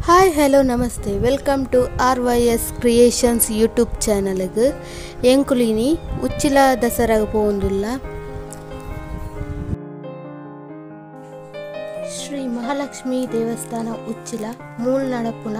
Hi hello ನಮಸ್ತೆ welcome to RYS creations YouTube ಚಾನಲ್ಗೆ ಎಂಕುಲಿನಿ ಉಚ್ಚಿಲ ದಸರಾಗ ಪೋಂದುಲ್ಲ ಶ್ರೀ ಮಹಾಲಕ್ಷ್ಮಿ ದೇವಸ್ಥಾನ ಉಚ್ಚಿಲ ಮೂಲ ನಡಪುನ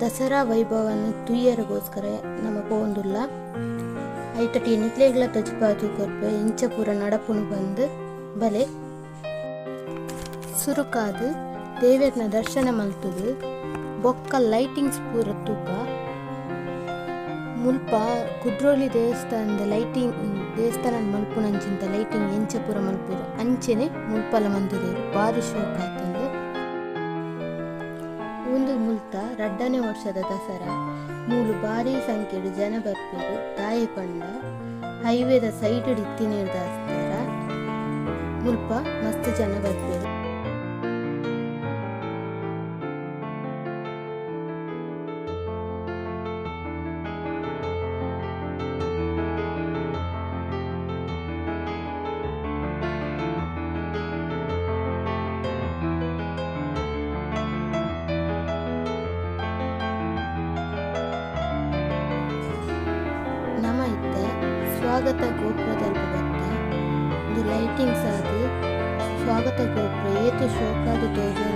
ದಸರಾ ವೈಭವವನ್ನು ತುಯ್ಯರಗೋಸ್ಕರ ನಮ್ಮ ಪೋಂದುಲ್ಲ ಐತಟಿ ನಿಕ್ಲೆಗ್ಲ ತಜ್ಪಾತು ಕೊರ್ಪೆ ಇಂಚಪುರ ನಡಪುನು ಬಂದು ಬಲೆ ಸುರುಕಾದು ದೇವರನ ದರ್ಶನ ಮಲ್ತುದು ಬೊಕ್ಕ ಲೈಟಿಂಗ್ಸ್ ಪೂರ ತೂಕ ಮುಲ್ಪ ಕುದ್ರೋಳಿ ದೇವಸ್ಥಾನದ ದೇವಸ್ಥಾನ ಮಲ್ಪುನಂಚಿಂತ ಲೈಟಿಂಗ್ ಎಂಚ ಪೂರ ಮಲ್ಪುರ ಅಂಚೆನೆ ಮುಲ್ಪಲ ಮಂದಿರೇರು ಬಾರಿ ಶೋಕ ಆತಂದು ಒಂದು ಮುಲ್ತ ರಡ್ಡನೇ ವರ್ಷದ ದಸರಾ ಮೂಲು ಭಾರಿ ಸಂಖ್ಯೆಡು ಜನ ಬರ್ಪೇರು ದಾಯ ಪಂಡ ಹೈವೇದ ಸೈಡ್ ಇತ್ತಿನೇರು ದಾಸ್ತಾರ ಮುಲ್ಪ ಮಸ್ತ್ ಜನ ಬರ್ಪೇರು. ಸ್ವಾಗತ ಗೋಪುರದಲ್ಲಿ ಬತ್ತ ಒಂದು ಲೈಟಿಂಗ್ಸ್ ಆಗಿ ಸ್ವಾಗತ ಗೋಪುರ ಏತು ಶೋಕಾದ ತೋಜನ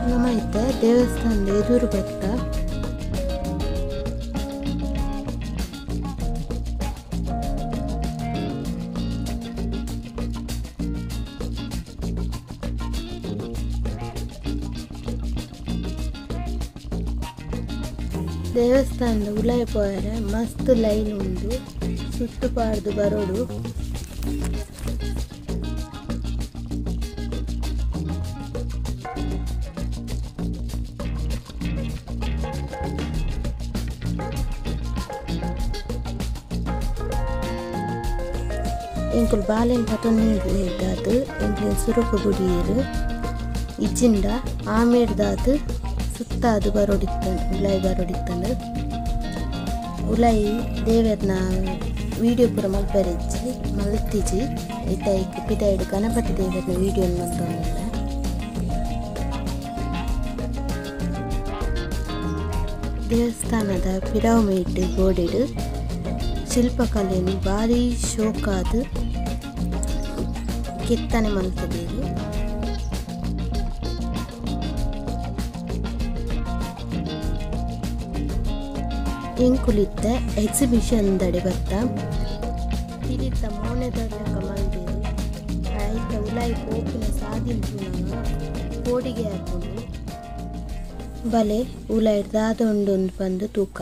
ನಮೈತೆ ದೇವಸ್ಥಾನದ ಎದುರು ಬತ್ತ ದೇವಸ್ಥಾನದ ಉಲಾಯ ಪೋಯರೆ ಮಸ್ತ್ ಲೈನ್ ಉಂಡು ಸುತ್ತು ಪಾಡ್ದು ಬರೋಡು ಎಂಕುಲು ಬಾಲೆನ್ ಪತೊಂದು ಇದ್ದಾದು ಎಂಕುಲು ಸುರುಕು ಗುಡಿಯರು ಇಜ್ಜಿಂಡ ಆಮೇಡ್ದಾದು ಸುತ್ತಾದು ಬರೋಡಿತ್ತಂದು ಉಲಾಯಿ ಬರೋಡಿತ್ತಂದು ಉಲಾಯಿ ದೇವರನ ವೀಡಿಯೋ ಪೂರ ಮಲ್ಪರಿಜ್ಜಿ ಮಲ್ತಿಜಿ ಇತ್ತಾಯ್ಕೆ ಪಿದಾಯ್ಡು ಗಣಪತಿ ದೇವರನ ವೀಡಿಯೋನ ಮಲ್ತೊಂದಿಲ್ಲ. ದೇವಸ್ಥಾನದ ಪಿರಮಿಡ್ ಗೋಡೆಡು ಶಿಲ್ಪಕಲೆಯನ್ನು ಭಾರಿ ಶೋಕಾದು ಕೆತ್ತನೆ ಮಲ್ತದೇರು ಎಂಕುಲಿತ್ತ ಎಕ್ಸಿಬಿಷನ್ ದಡೆ ಬತ್ತ ತಿರಿತ ಮೌನದರ್ಶಕ ಮಲ್ದೇರು ಐತ ಉಲಾಯಿ ಪೋಪಿನ ಸಾಧಿನ ಕೋಡಿಗೆ ಹಾಕೊಂಡು ಬಲೆ ಉಲಾಯಿಡ್ ದಾದೊಂಡೊಂದು ಬಂದು ತೂಕ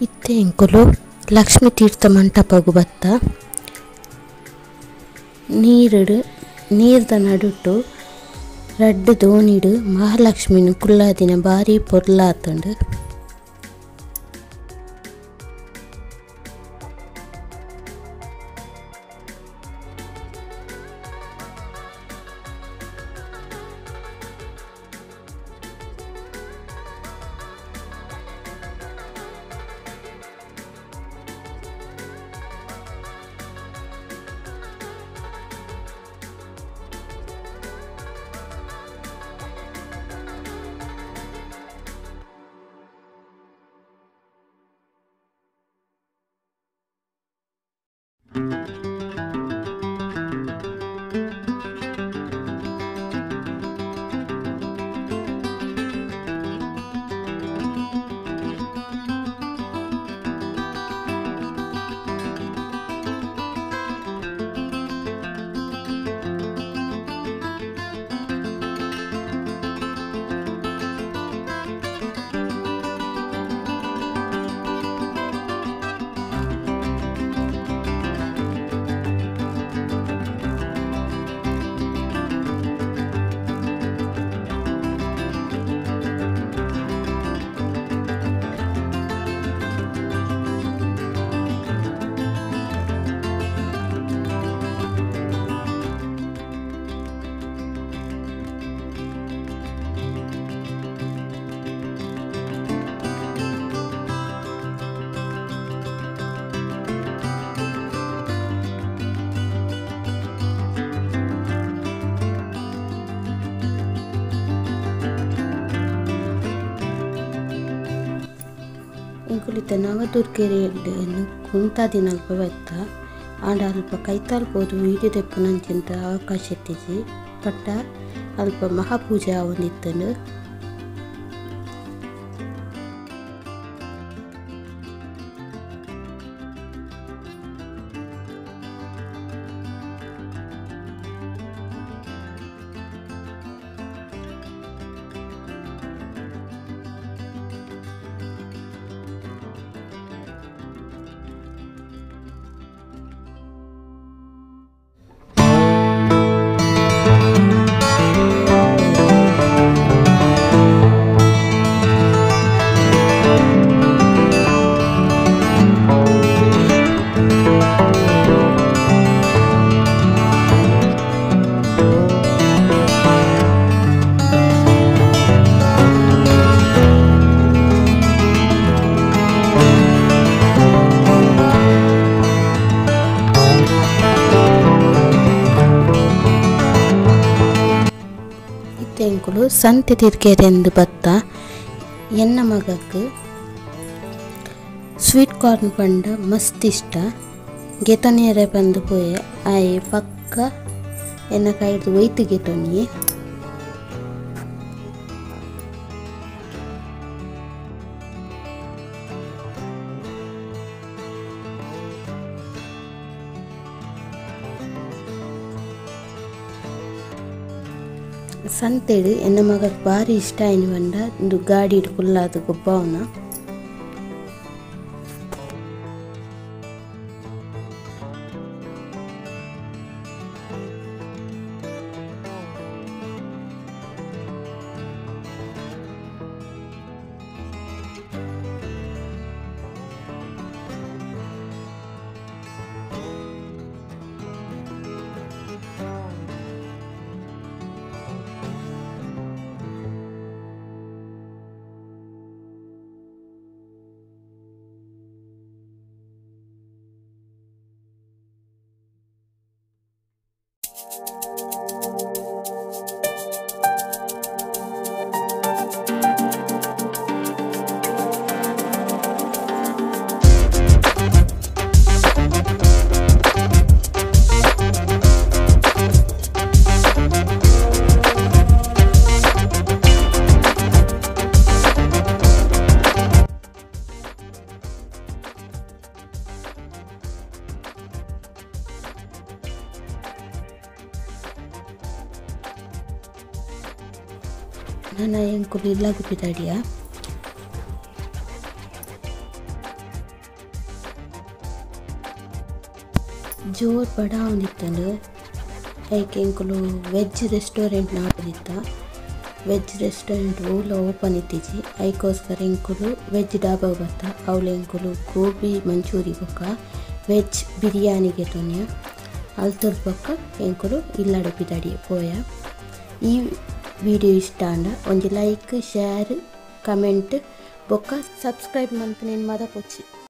ಇತ್ತೆ ಎಂಕುಲು ಲಕ್ಷ್ಮೀ ತೀರ್ಥ ಮಂಟಪಗು ಬತ್ತ ನೀರ್ದ ನಡುಟು ರಡ್ಡು ದೋಣಿಡು ಮಹಾಲಕ್ಷ್ಮಿನ ಕುಲ್ಲಾದಿನ ಬಾರಿ ಪೊರ್ಲಾತುಂಡು. ಇಂಕುಲಿತ ನವದುರ್ಗೆರೆಯನ್ನು ಕುಂತಾದಿನ ಅಲ್ಪ ಬತ್ತ ಆಂಡ ಅಲ್ಪ ಕೈತಾಲ್ಬೋದು ವೀಡಿಯೋ ತೆಪ್ಪುನಂಚಿಂತ ಅವಕಾಶ ಎತ್ತಿಜಿ ಪಟ್ಟ ಅಲ್ಪ ಮಹಾಪೂಜೆ ಆವೊಂದಿತ್ತನು. ಎಂಕುಲು ಸಂತೆ ತಿರ್ಕೆರೆಂದು ಬತ್ತ ಎನ್ನ ಮಗಕ್ಕೆ ಸ್ವೀಟ್ ಕಾರ್ನ್ ಪಂಡ ಮಸ್ತ್ ಇಷ್ಟ. ಗೆತನೇರೆ ಬಂದು ಪೋಯೆ ಆಯೆ ಪಕ್ಕ ಎನ್ನ ಕೈದು ಒಯ್ತು ಗೆತೊನಿ. ಸಂತೆಡು ಎನ್ನ ಮಗಕ್ಕೆ ಭಾರಿ ಇಷ್ಟ ಆಯ್ನು ಬಂಡ ಒಂದು ಗಾಡಿ ಇಟ್ಕೊಲ್ಲಾದ ಗೊಬ್ಬವನ. ನನ್ನ ಎಂಕುಲು ಇಲ್ಲಾಗು ಪಿದಾಡಿಯ ಜೋರು ಬಡ ಒಂದಿತ್ತಂಡು ಐಕೆ ಎಂಕುಲು ವೆಜ್ ರೆಸ್ಟೋರೆಂಟ್ ನಾಡಿದಿತ್ತ. ವೆಜ್ ರೆಸ್ಟೋರೆಂಟ್ ಊಲ ಓಪನ್ ಇತ್ತಿಜಿ ಐಕೋಸ್ಕರ ಎಂಕುಲು ವೆಜ್ ಡಾಬಾ ಬತ್ತ. ಅವಳು ಎಂಕುಲು ಗೋಬಿ ಮಂಚೂರಿ ಬೊಕ್ಕ ವೆಜ್ ಬಿರಿಯಾನಿಗೆ ತೊನ್ಯ ಅಲ್ತದ ಬೊಕ್ಕ ಎಂಕುಲು ಇಲ್ಲಡೆ ಪಿದಾಡಿ ಪೋಯ. ಈ ವಿಡಿಯೋ ಇಷ್ಟ ಅಂಡ ಒಂಜಿ ಲೈಕ್ ಶೇರ್ ಕಮೆಂಟ್ ಬೊಕ್ಕ ಸಬ್ಸ್ಕ್ರೈಬ್ ಮಲ್ಪನೇನು ಮದ ಪೊಚ್ಚಿ.